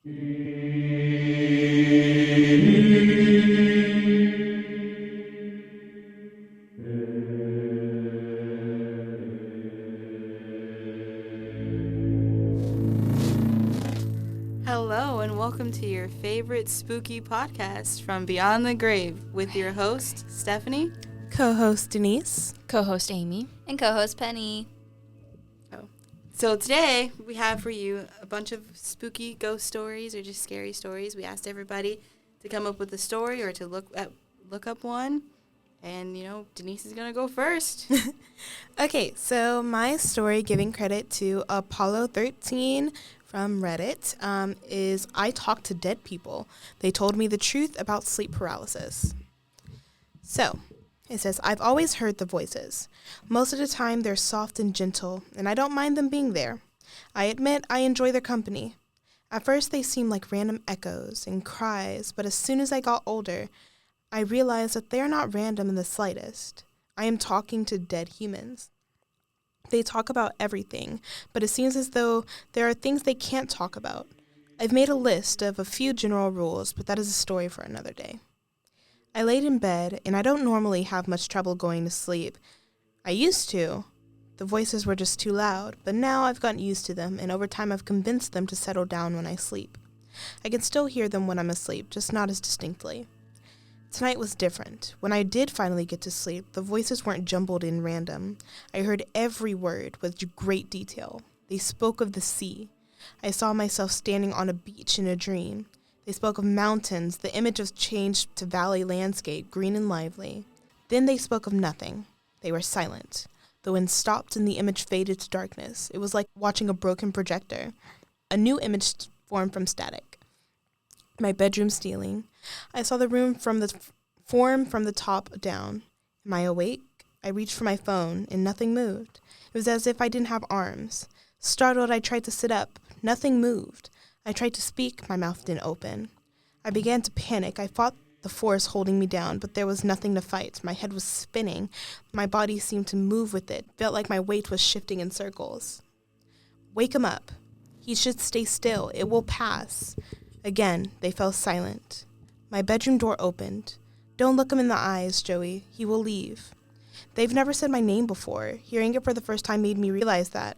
Hello, and welcome to your favorite spooky podcast from Beyond the Grave with your host, Stephanie. Co-host Denise. Co-host Amy. And co-host Penny. So today we have for you a bunch of spooky ghost stories or just scary stories. We asked everybody to come up with a story or to look up one. And, Denise is going to go first. Okay, so my story, giving credit to Apollo 13 from Reddit, is I talked to dead people. They told me the truth about sleep paralysis. So, it says, I've always heard the voices. Most of the time, they're soft and gentle, and I don't mind them being there. I admit I enjoy their company. At first, they seemed like random echoes and cries, but as soon as I got older, I realized that they're not random in the slightest. I am talking to dead humans. They talk about everything, but it seems as though there are things they can't talk about. I've made a list of a few general rules, but that is a story for another day. I laid in bed, and I don't normally have much trouble going to sleep. I used to. The voices were just too loud, but now I've gotten used to them, and over time I've convinced them to settle down when I sleep. I can still hear them when I'm asleep, just not as distinctly. Tonight was different. When I did finally get to sleep, the voices weren't jumbled and random. I heard every word with great detail. They spoke of the sea. I saw myself standing on a beach in a dream. They spoke of mountains. The image was changed to valley landscape, green and lively. Then they spoke of nothing. They were silent. The wind stopped and the image faded to darkness. It was like watching a broken projector. A new image formed from static. My bedroom ceiling. I saw the room form from the top down. Am I awake? I reached for my phone, and nothing moved. It was as if I didn't have arms. Startled, I tried to sit up. Nothing moved. I tried to speak. My mouth didn't open. I began to panic. I fought the force holding me down, but there was nothing to fight. My head was spinning. My body seemed to move with it. Felt like my weight was shifting in circles. Wake him up. He should stay still. It will pass. Again, they fell silent. My bedroom door opened. Don't look him in the eyes, Joey. He will leave. They've never said my name before. Hearing it for the first time made me realize that.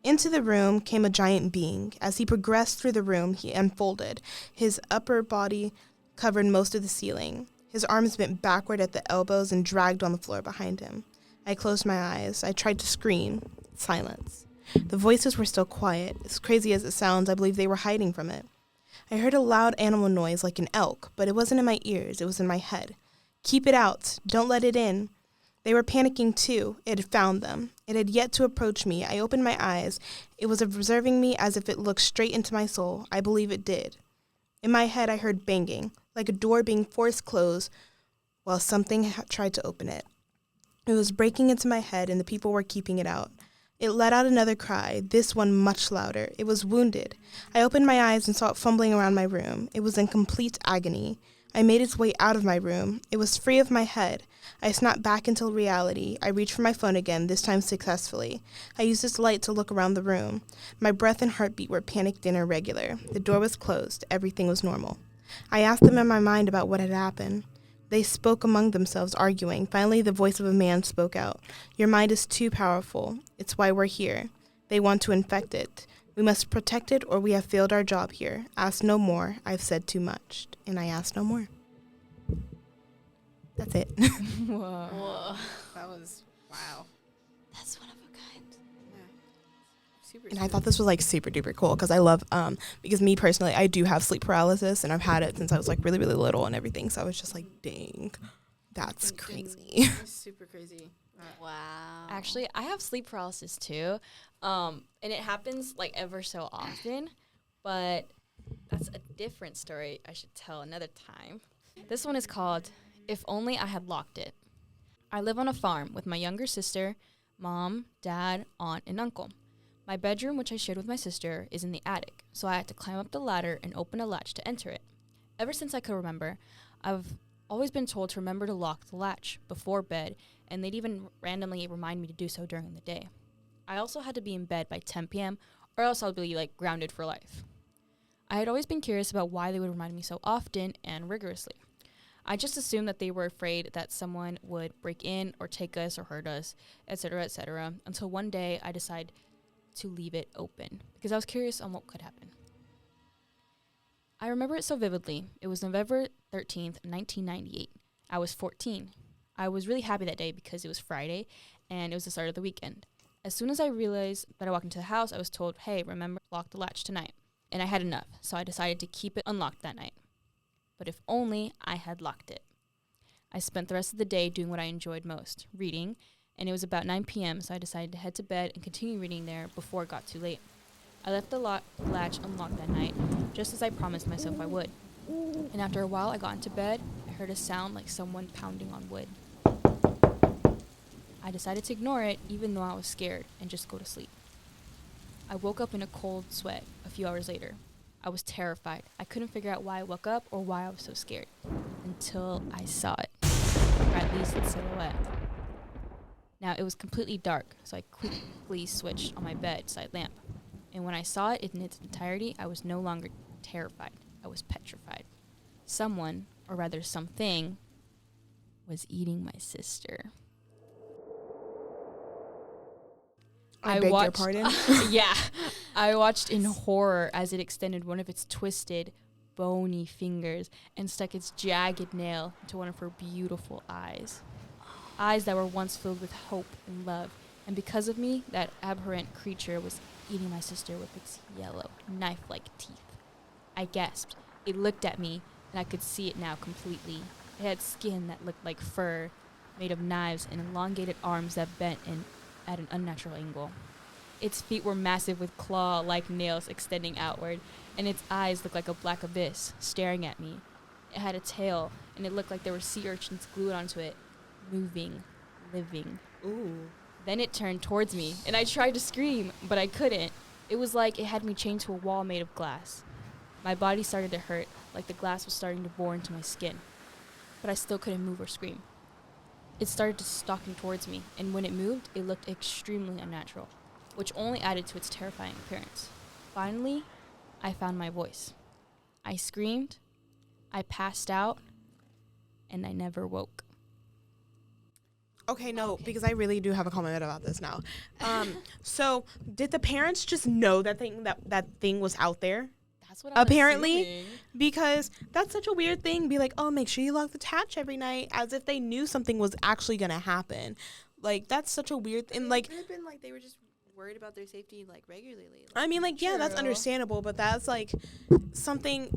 Into the room came a giant being. As he progressed through the room, he unfolded. His upper body covered most of the ceiling. His arms bent backward at the elbows and dragged on the floor behind him. I closed my eyes. I tried to scream. Silence. The voices were still quiet. As crazy as it sounds, I believe they were hiding from it. I heard a loud animal noise like an elk, but it wasn't in my ears. It was in my head. Keep it out. Don't let it in. They were panicking too. It had found them. It had yet to approach me. I opened my eyes. It was observing me as if it looked straight into my soul. I believe it did. In my head, I heard banging, like a door being forced closed while something tried to open it. It was breaking into my head, and the people were keeping it out. It let out another cry, this one much louder. It was wounded. I opened my eyes and saw it fumbling around my room. It was in complete agony. I made its way out of my room. It was free of my head. I snapped back into reality. I reached for my phone again, this time successfully. I used its light to look around the room. My breath and heartbeat were panicked and irregular. The door was closed. Everything was normal. I asked them in my mind about what had happened. They spoke among themselves, arguing. Finally, the voice of a man spoke out. Your mind is too powerful. It's why we're here. They want to infect it. We must protect it or we have failed our job here. Ask no more. I've said too much. And I asked no more. That's it. Whoa. That was, wow. That's one of a kind. Super And I thought this was like super duper cool because I love, because me personally, I do have sleep paralysis and I've had it since I was like really, really little and everything. So I was just like, dang, that's crazy. Super crazy. Wow. Actually, I have sleep paralysis too. And it happens like ever so often, but that's a different story I should tell another time. This one is called If Only I Had Locked It. I live on a farm with my younger sister, mom, dad, aunt, and uncle. My bedroom, which I shared with my sister, is in the attic, so I had to climb up the ladder and open a latch to enter it. Ever since I could remember, I've always been told to remember to lock the latch before bed, and they'd even randomly remind me to do so during the day. I also had to be in bed by 10 p.m., or else I'll be, grounded for life. I had always been curious about why they would remind me so often and rigorously. I just assumed that they were afraid that someone would break in or take us or hurt us, etc., until one day I decided to leave it open because I was curious on what could happen. I remember it so vividly. It was November 13th, 1998. I was 14. I was really happy that day because it was Friday and it was the start of the weekend. As soon as I realized that I walked into the house, I was told, hey, remember, lock the latch tonight. And I had enough, so I decided to keep it unlocked that night. But if only I had locked it. I spent the rest of the day doing what I enjoyed most, reading, and it was about 9 p.m., so I decided to head to bed and continue reading there before it got too late. I left the latch unlocked that night, just as I promised myself I would. And after a while, I got into bed. I heard a sound like someone pounding on wood. I decided to ignore it, even though I was scared, and just go to sleep. I woke up in a cold sweat a few hours later. I was terrified. I couldn't figure out why I woke up or why I was so scared, until I saw it, or at least in silhouette. Now, it was completely dark, so I quickly switched on my bedside lamp. And when I saw it in its entirety, I was no longer terrified. I was petrified. Someone, or rather something, was eating my sister. I beg your pardon? Yeah. I watched in horror as it extended one of its twisted, bony fingers and stuck its jagged nail into one of her beautiful eyes. Eyes that were once filled with hope and love. And because of me, that abhorrent creature was eating my sister with its yellow, knife-like teeth. I gasped. It looked at me, and I could see it now completely. It had skin that looked like fur, made of knives, and elongated arms that bent in at an unnatural angle. Its feet were massive with claw-like nails extending outward, and its eyes looked like a black abyss, staring at me. It had a tail, and it looked like there were sea urchins glued onto it, moving, living. Ooh. Then it turned towards me, and I tried to scream, but I couldn't. It was like it had me chained to a wall made of glass. My body started to hurt, like the glass was starting to bore into my skin. But I still couldn't move or scream. It started to stalking towards me, and when it moved, it looked extremely unnatural, which only added to its terrifying appearance. Finally, I found my voice. I screamed, I passed out, and I never woke. Okay, no, because I really do have a comment about this now. So did the parents just know that thing was out there? That's what I'm Apparently, assuming. because that's such a weird thing. Be like, oh, make sure you lock the latch every night, as if they knew something was actually gonna happen. Like, that's such a weird thing. Like, it could have been like they were just worried about their safety, like regularly. I mean, like, yeah, that's True. understandable, but that's like something,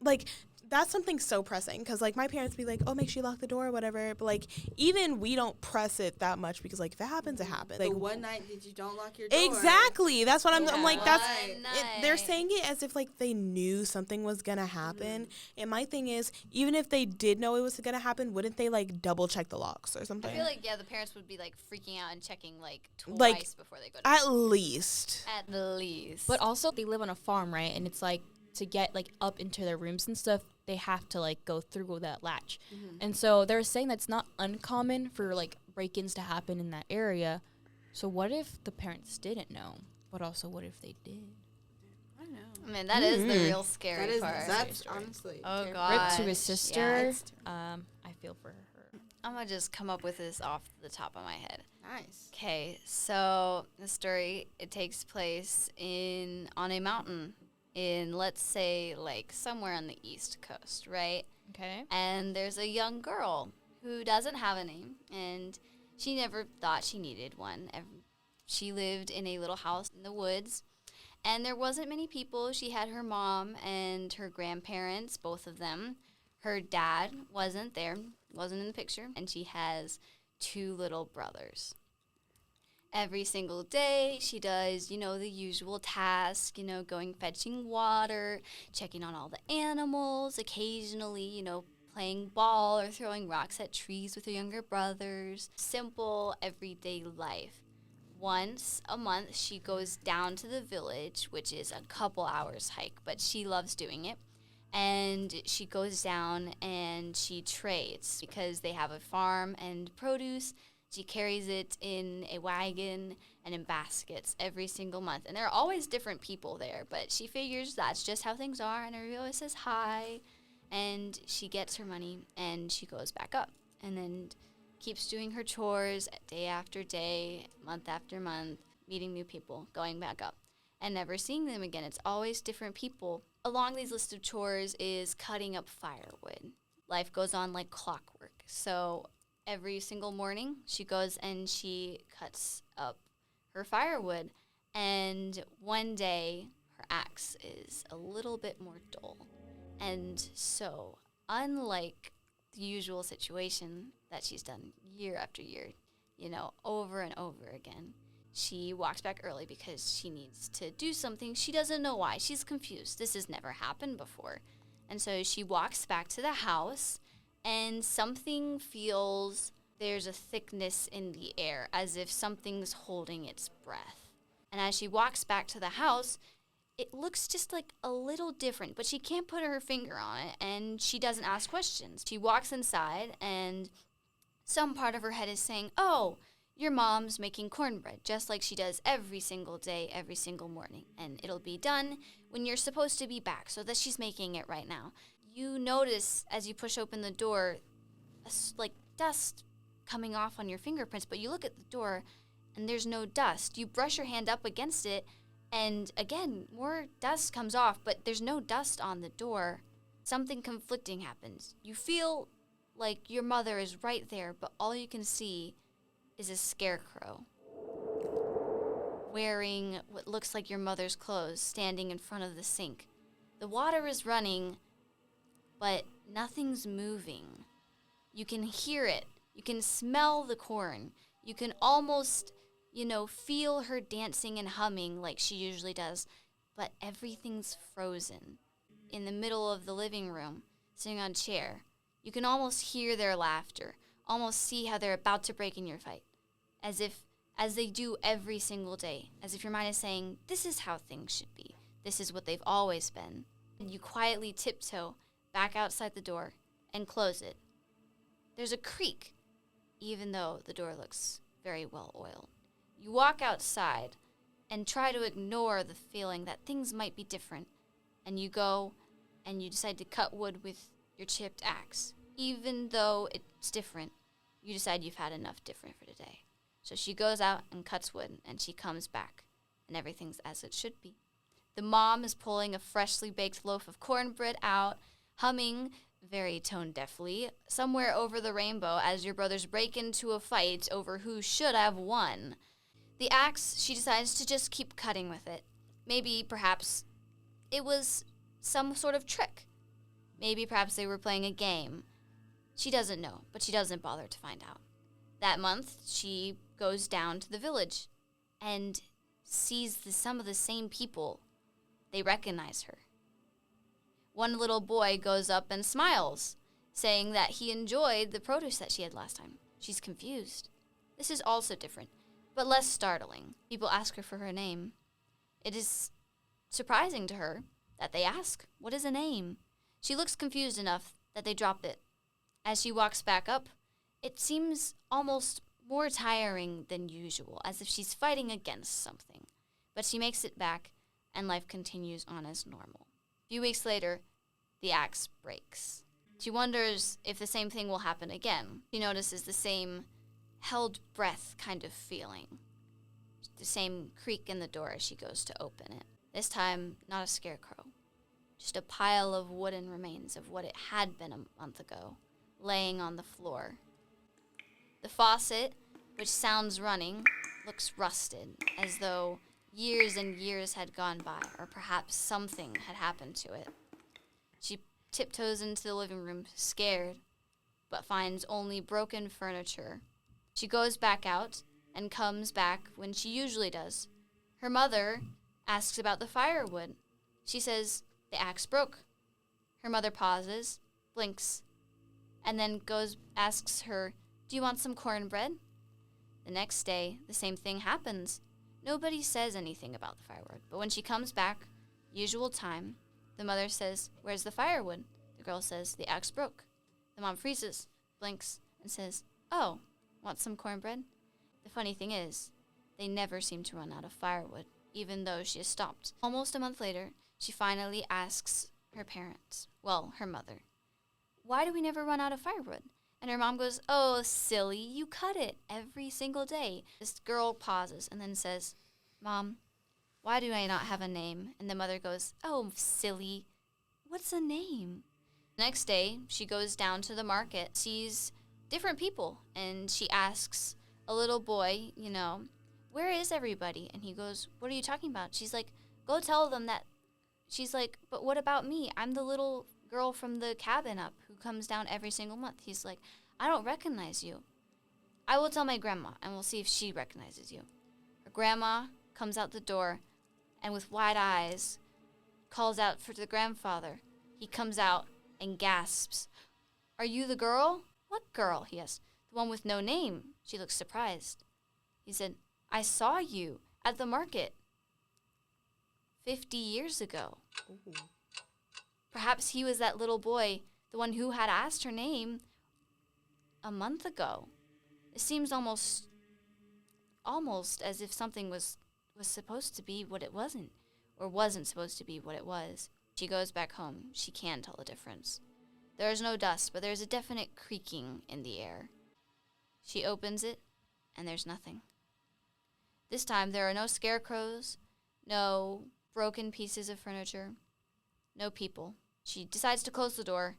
like. That's something so pressing because, like, my parents be like, oh, make sure you lock the door or whatever. But, like, even we don't press it that much because, like, if it happens, it happens. Like, Like, one night did you don't lock your door? exactly. That's what I'm like, that's, One they're night. saying it as if, like, they knew something was going to happen. And my thing is, even if they did know it was going to happen, wouldn't they, like, double check the locks or something? I feel like, yeah, the parents would be, like, freaking out and checking, like, twice Like, before they go to At least. At least. But also, they live on a farm, right? And it's like, to get, like, up into their rooms and stuff, they have to, like, go through that latch. Mm-hmm. And so they're saying that's not uncommon for, like, break-ins to happen in that area. So what if the parents didn't know? But also, what if they did? I don't know. I mean, that is the real scary That is part. that's Story. honestly. Oh, terrifying. God. Rip to his Gosh, sister. yeah, it's I feel for her. I'm going to just come up with this off the top of my head. Nice. Okay, so the story, it takes place on a mountain in, let's say, like, somewhere on the East Coast, right? Okay. And there's a young girl who doesn't have a name, and she never thought she needed one. She lived in a little house in the woods, and there wasn't many people. She had her mom and her grandparents, both of them. Her dad wasn't there, wasn't in the picture, and she has 2 little brothers. Every single day, she does, the usual task, going fetching water, checking on all the animals, occasionally, playing ball or throwing rocks at trees with her younger brothers. Simple, everyday life. Once a month, she goes down to the village, which is a couple hours hike, but she loves doing it. And she goes down and she trades because they have a farm and produce. She carries it in a wagon and in baskets every single month. And there are always different people there, but she figures that's just how things are, and everybody always says hi. And she gets her money, and she goes back up. And then keeps doing her chores day after day, month after month, meeting new people, going back up, and never seeing them again. It's always different people. Along these list of chores is cutting up firewood. Life goes on like clockwork. So every single morning, she goes and she cuts up her firewood. And one day, her axe is a little bit more dull. And so, unlike the usual situation that she's done year after year, over and over again, she walks back early because she needs to do something. She doesn't know why. She's confused. This has never happened before. And so she walks back to the house, and something feels there's a thickness in the air, as if something's holding its breath. And as she walks back to the house, it looks just like a little different, but she can't put her finger on it, and she doesn't ask questions. She walks inside, and some part of her head is saying, oh, your mom's making cornbread, just like she does every single day, every single morning. And it'll be done when you're supposed to be back, so that she's making it right now. You notice, as you push open the door, like dust coming off on your fingerprints, but you look at the door, and there's no dust. You brush your hand up against it, and again, more dust comes off, but there's no dust on the door. Something conflicting happens. You feel like your mother is right there, but all you can see is a scarecrow wearing what looks like your mother's clothes, standing in front of the sink. The water is running, but nothing's moving. You can hear it. You can smell the corn. You can almost feel her dancing and humming like she usually does, but everything's frozen. In the middle of the living room, sitting on a chair, you can almost hear their laughter, almost see how they're about to break in your fight, as they do every single day, as if your mind is saying, this is how things should be. This is what they've always been. And you quietly tiptoe back outside the door and close it. There's a creak, even though the door looks very well oiled. You walk outside and try to ignore the feeling that things might be different, and you go and you decide to cut wood with your chipped axe. Even though it's different, you decide you've had enough different for today. So she goes out and cuts wood, and she comes back, and everything's as it should be. The mom is pulling a freshly baked loaf of cornbread out, humming very tone-deafly, Somewhere Over the Rainbow, as your brothers break into a fight over who should have won. The axe, she decides to just keep cutting with it. Maybe, perhaps, it was some sort of trick. Maybe, perhaps they were playing a game. She doesn't know, but she doesn't bother to find out. That month, she goes down to the village and sees some of the same people. They recognize her. One little boy goes up and smiles, saying that he enjoyed the produce that she had last time. She's confused. This is also different, but less startling. People ask her for her name. It is surprising to her that they ask, what is a name? She looks confused enough that they drop it. As she walks back up, it seems almost more tiring than usual, as if she's fighting against something. But she makes it back, and life continues on as normal. A few weeks later, the axe breaks. She wonders if the same thing will happen again. She notices the same held breath kind of feeling. The same creak in the door as she goes to open it. This time, not a scarecrow. Just a pile of wooden remains of what it had been a month ago, laying on the floor. The faucet, which sounds running, looks rusted, as though years and years had gone by, or perhaps something had happened to it. She tiptoes into the living room, scared, but finds only broken furniture. She goes back out and comes back when she usually does. Her mother asks about the firewood. She says the axe broke. Her mother pauses, blinks, and then asks her, "Do you want some cornbread?" The next day, the same thing happens. Nobody says anything about the firewood, but when she comes back, usual time, the mother says, "Where's the firewood?" The girl says, "The axe broke." The mom freezes, blinks, and says, "Oh, Want some cornbread? The funny thing is, they never seem to run out of firewood, even though she has stopped. Almost a month later, she finally asks her parents, well, her mother, why do we never run out of firewood? And her mom goes, oh, silly, you cut it every single day. This girl pauses and then says, Mom, why do I not have a name? And the mother goes, oh, silly, what's a name? Next day, she goes down to the market, sees different people, and she asks a little boy, where is everybody? And he goes, what are you talking about? She's like, go tell them that. She's like, but what about me? I'm the little girl from the cabin up who comes down every single month. He's like, I don't recognize you. I will tell my grandma, and we'll see if she recognizes you. Her grandma comes out the door, and with wide eyes, calls out for the grandfather. He comes out and gasps, are you the girl? What girl? He asks. The one with no name. She looks surprised. He said, I saw you at the market 50 years ago. Ooh. Perhaps he was that little boy, the one who had asked her name a month ago. It seems almost as if something was supposed to be what it wasn't, or wasn't supposed to be what it was. She goes back home. She can tell the difference. There is no dust, but there's a definite creaking in the air. She opens it, and there's nothing. This time, there are no scarecrows, no broken pieces of furniture, no people. She decides to close the door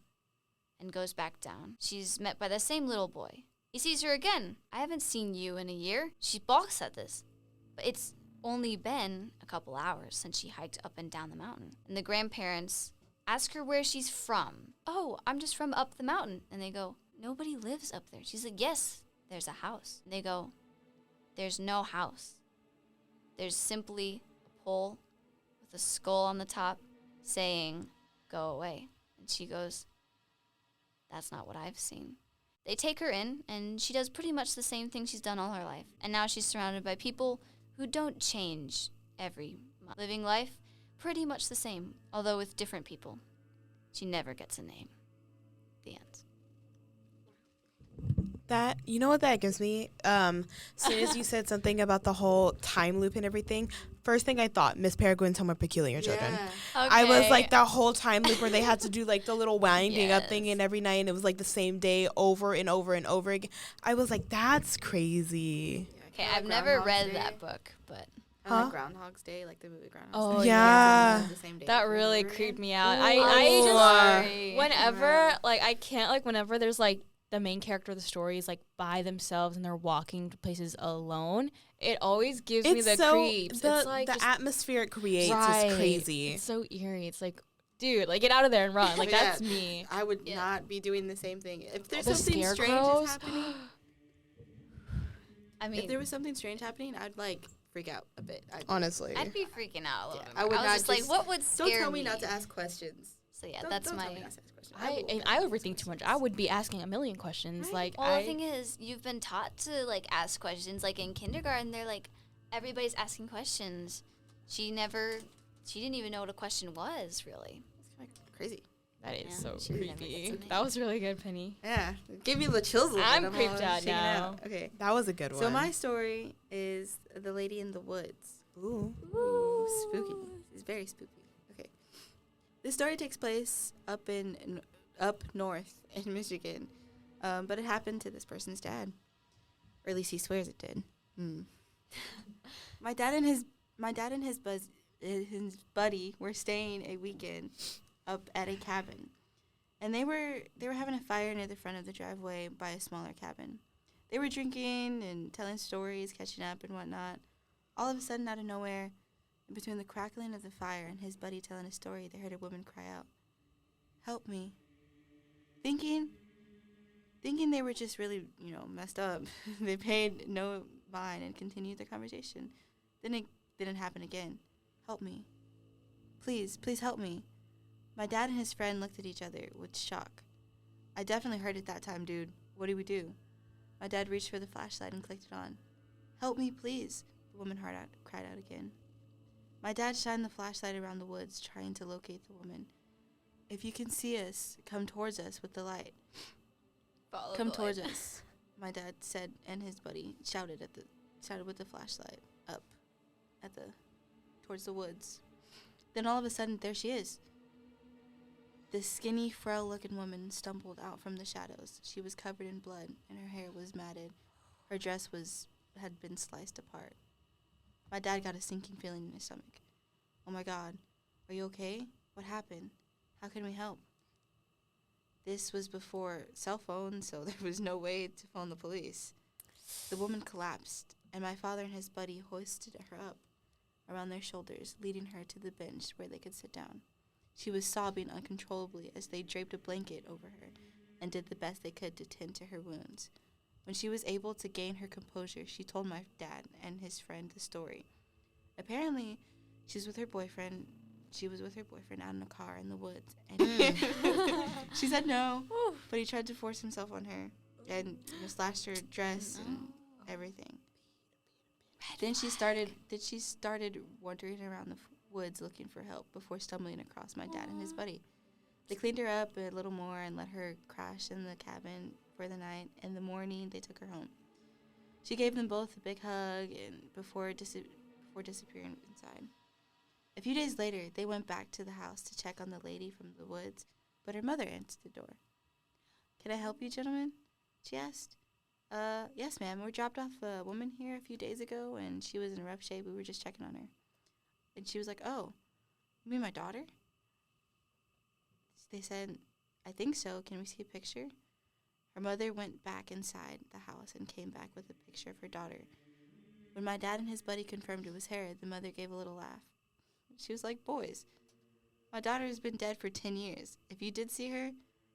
and goes back down. She's met by the same little boy. He sees her again. I haven't seen you in a year. She balks at this, but it's only been a couple hours since she hiked up and down the mountain. And the grandparents ask her where she's from. Oh, I'm just from up the mountain. And they go, nobody lives up there. She's like, yes, there's a house. And they go, there's no house. There's simply a pole with a skull on the top saying, go away. And she goes, that's not what I've seen. They take her in, and she does pretty much the same thing she's done all her life. And now she's surrounded by people who don't change every month. Living life pretty much the same, although with different people. She never gets a name. The end. That, you know what that gives me? As soon as you said something about the whole time loop and everything, first thing I thought, Miss Peregrine's Home of Peculiar Children. Yeah. I was like, that whole time loop where they had to do like the little winding up thing, Yes. and every night it was like the same day over and over and over again. I was like, that's crazy. Okay, I've never read that book, but Huh? Groundhog's Day, like the movie Groundhog's Oh, Day. yeah. It's the same day That over and really over creeped again. me out. Ooh. I Sorry. just, whenever, like, I can't, like, whenever there's, like, the main character of the story is, like, by themselves and they're walking to places alone, it always gives me the creeps. The, it's, like, the just, atmosphere it creates right. is crazy. It's so eerie. It's like, dude, like, get out of there and run. Like, Yeah. that's me. I would Yeah. not be doing the same thing. If there's The something strange scarecrows? is happening, I mean, if there was something strange happening, I'd like freak out a bit. Honestly. I'd be freaking out a little Yeah, bit. I More. would I was not just like, just- what would scare Don't tell me not to ask questions. So yeah, Don't- that's don't my. tell me not to ask questions. I overthink too much. I would be asking a million questions. Right. Like, Well, the thing is, you've been taught to like ask questions. Like in kindergarten, they're like, everybody's asking questions. She didn't even know what a question was really. It's kind of crazy. that is Yeah, so she would never creepy. get to That was really good, Penny. Yeah, give me the chills a little I'm bit. creeped all out shaking now. Okay, That was a good one. so my story is The Lady in the Woods. Ooh. Ooh, spooky. It's very spooky. Okay. This story takes place up north in Michigan, but it happened to this person's dad, or at least he swears it did. My dad and his buddy were staying a weekend up at a cabin, and they were having a fire near the front of the driveway by a smaller cabin. They were drinking and telling stories, catching up and whatnot. All of a sudden, out of nowhere, between the crackling of the fire and his buddy telling a story, they heard a woman cry out, "Help me." Thinking they were just really, messed up, they paid no mind and continued their conversation. Then it didn't happen again. "Help me. Please help me." My dad and his friend looked at each other with shock. "I definitely heard it that time, dude. What do we do?" My dad reached for the flashlight and clicked it on. "Help me, please," the woman cried out again. My dad shined the flashlight around the woods, trying to locate the woman. "If you can see us, come towards us with the light. Follow Come the towards light. us." my dad said, and his buddy shouted with the flashlight up towards the woods. Then all of a sudden, there she is. This skinny, frail-looking woman stumbled out from the shadows. She was covered in blood, and her hair was matted. Her dress had been sliced apart. My dad got a sinking feeling in his stomach. Oh my God, are you okay? What happened? How can we help? This was before cell phones, so there was no way to phone the police. The woman collapsed, and my father and his buddy hoisted her up around their shoulders, leading her to the bench where they could sit down. She was sobbing uncontrollably as they draped a blanket over her and did the best they could to tend to her wounds. When she was able to gain her composure, she told my dad and his friend the story. Apparently, she was with her boyfriend out in a car in the woods, and she said no, but he tried to force himself on her and slashed her dress and everything. Then she started wandering around the woods looking for help before stumbling across my dad and his buddy. They cleaned her up a little more and let her crash in the cabin for the night. In the morning, they took her home. She gave them both a big hug and before disappearing inside. A few days later, they went back to the house to check on the lady from the woods, but her mother answered the door. "Can I help you, gentlemen?" she asked. Yes, ma'am. We dropped off a woman here a few days ago, and she was in rough shape. We were just checking on her." And she was like, "Oh, you mean my daughter?" They said, "I think so. Can we see a picture?" Her mother went back inside the house and came back with a picture of her daughter. When my dad and his buddy confirmed it was her, the mother gave a little laugh. She was like, "Boys, my daughter has been dead for 10 years. If you did see her,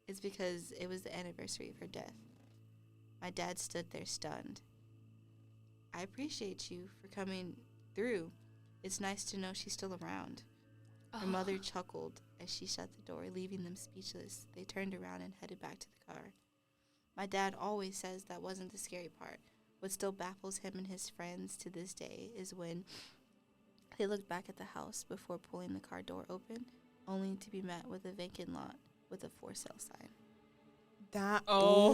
it's because it was the anniversary of her death." My dad stood there stunned. "I appreciate you for coming through. It's nice to know she's still around." Her mother chuckled as she shut the door, leaving them speechless. They turned around and headed back to the car. My dad always says that wasn't the scary part. What still baffles him and his friends to this day is when they looked back at the house before pulling the car door open, only to be met with a vacant lot with a for sale sign. That. Oh,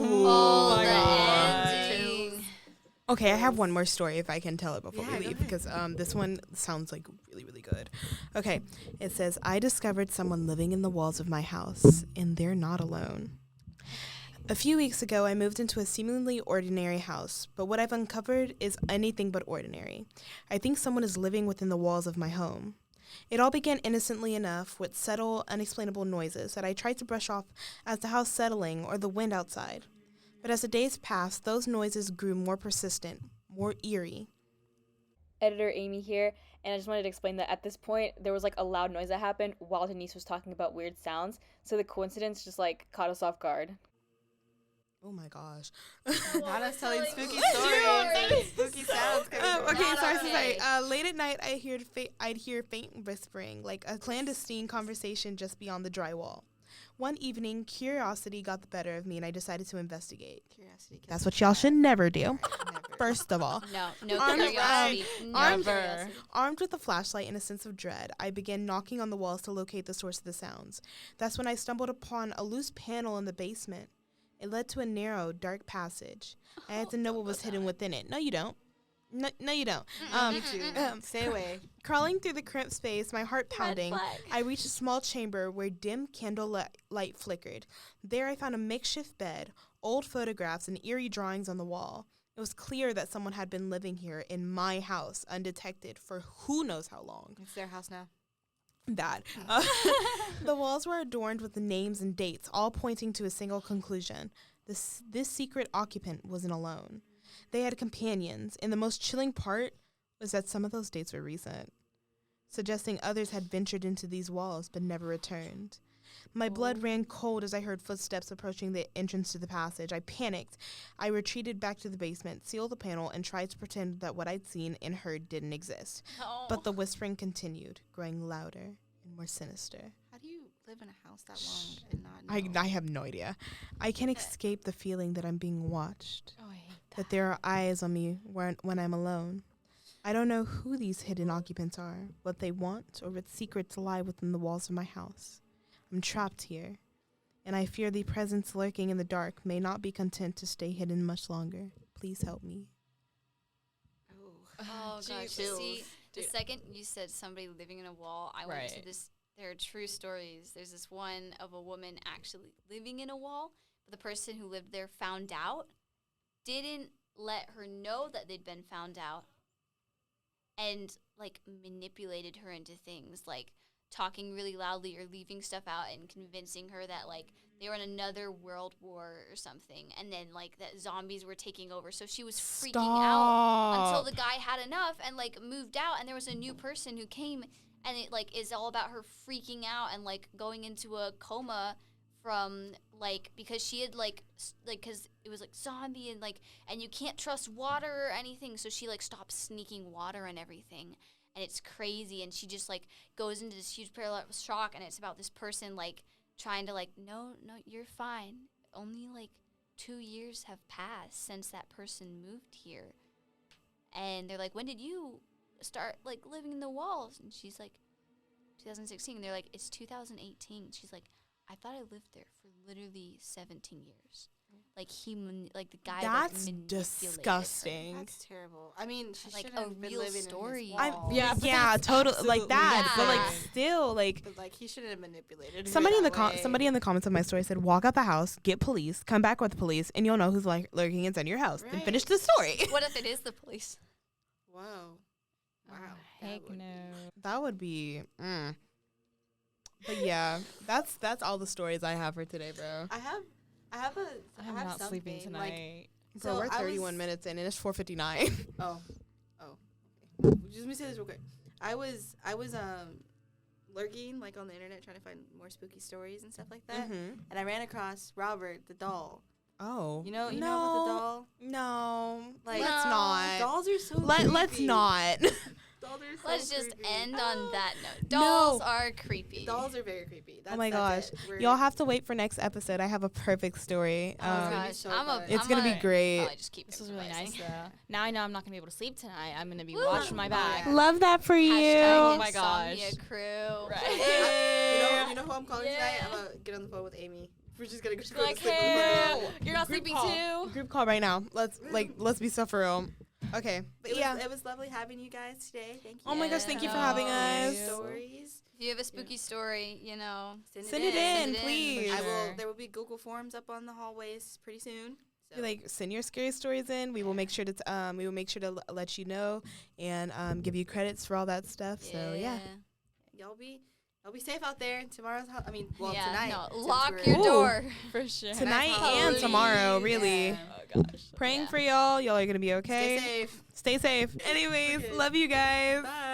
my the God. ending. Okay, I have one more story if I can tell it before Yeah, we go leave, ahead. because this one sounds like really, really good. Okay, it says, I discovered someone living in the walls of my house, and they're not alone. A few weeks ago, I moved into a seemingly ordinary house, but what I've uncovered is anything but ordinary. I think someone is living within the walls of my home. It all began innocently enough with subtle, unexplainable noises that I tried to brush off as the house settling or the wind outside. But as the days passed, those noises grew more persistent, more eerie. Editor Amy here, and I just wanted to explain that at this point, there was like a loud noise that happened while Denise was talking about weird sounds, so the coincidence just like caught us off guard. Oh my gosh. Not us telling spooky stories. stories. Spooky sounds. Okay, Not sorry to okay. say. Late at night, I'd hear faint whispering, like a clandestine conversation just beyond the drywall. One evening, curiosity got the better of me, and I decided to investigate. Curiosity. That's what y'all should never do. Never. First of all, No Armed- curiosity. No armed- curiosity. armed with a flashlight and a sense of dread, I began knocking on the walls to locate the source of the sounds. That's when I stumbled upon a loose panel in the basement. It led to a narrow, dark passage. I had to know what was hidden within it. No, you don't. No, you don't. You too. Stay away. Crawling through the cramped space, my heart pounding, flag. I reached a small chamber where dim candle light flickered. There I found a makeshift bed, old photographs, and eerie drawings on the wall. It was clear that someone had been living here in my house undetected for who knows how long. It's their house now. That. The walls were adorned with the names and dates, all pointing to a single conclusion. This secret occupant wasn't alone. They had companions, and the most chilling part was that some of those dates were recent, suggesting others had ventured into these walls but never returned. My blood ran cold as I heard footsteps approaching the entrance to the passage. I panicked. I retreated back to the basement, sealed the panel, and tried to pretend that what I'd seen and heard didn't exist. No. But the whispering continued, growing louder and more sinister. How do you live in a house that long and not know? I have no idea. I can't escape the feeling that I'm being watched, Oh, I hate that there are eyes on me when I'm alone. I don't know who these hidden occupants are, what they want, or what secrets lie within the walls of my house. I'm trapped here, and I fear the presence lurking in the dark may not be content to stay hidden much longer. Please help me. Oh gosh! Chills. See, the Dude. second you said somebody living in a wall, I went to Right. this. There are true stories. There's this one of a woman actually living in a wall, but the person who lived there found out, didn't let her know that they'd been found out, and like manipulated her into things like talking really loudly or leaving stuff out and convincing her that like they were in another world war or something, and then like that zombies were taking over. So she was freaking out until the guy had enough and like moved out, and there was a new person who came, and it like is all about her freaking out and like going into a coma from like because she had like because it was like zombie and you can't trust water or anything, so she like stopped sneaking water and everything. And it's crazy, and she just like goes into this huge parallel shock, and it's about this person like trying to like no you're fine, only like 2 years have passed since that person moved here. And they're like, when did you start like living in the walls? And she's like 2016. And they're like, it's 2018. She's like, I thought I lived there for literally 17 years. Like like the guy That's like manipulated her. disgusting. That's terrible. I mean, she Like shouldn't a have been real living story. in his walls. Yeah, totally like that. But like Yeah. still, like But like he shouldn't have manipulated her somebody in the that way. somebody in the comments of my story said, walk out the house, get police, come back with police, and you'll know who's like lurking inside your house. Then Right. finish the story. What if it is the police? Whoa. Wow. Oh, that heck would no. That would be. But yeah, that's all the stories I have for today, bro. I have I'm not sleeping something, like- tonight. Bro, So we're I 31 was- minutes in and it's 4:59. Oh. Okay. Just let me say this real quick. I was lurking like on the internet trying to find more spooky stories and stuff like that. Mhm. And I ran across Robert the doll. Oh, You know about the doll? No, Like- let's No. not. Dolls are so Let's creepy. not. Dolls are so Let's just creepy. end on that note. No. Dolls are creepy. Dolls are very creepy. Oh my gosh, y'all have to wait for next episode. I have a perfect story. Oh my Oh gosh. gosh, so I'm fun. It's gonna be great. Probably just keep This was really nice improvising. though. Now I know I'm not gonna be able to sleep tonight. I'm gonna be Woo. watching my back. Yeah. Love that for you. Hashtag Oh my gosh. Insomnia crew. Right. You know who I'm calling tonight? Yeah. I'm gonna get on the phone with Amy. We're just gonna go Be like, to sleep on the hey, phone. you're not Group sleeping call. too. Group call right now. Let's be so for real. Okay, but It yeah. was, it was lovely having you guys today. Thank you. Oh my gosh, thank you for Yeah. having Oh, us. Stories. If you have a spooky story, you know, Send it in, Send it in. please. I will. Sure. There will be Google Forms up on the hallways pretty soon. So. Be like, send your scary stories in. We will make sure to we will make sure to let you know and give you credits for all that stuff. So yeah. y'all be safe out there. Tomorrow's. Tonight. No, since lock we're- your Ooh. door. For sure. Tonight Halloween. and tomorrow, really. Yeah. Oh gosh. Praying Yeah. for y'all. Y'all are gonna be okay. Stay safe. Stay safe. Anyways, Okay. love you guys. Bye.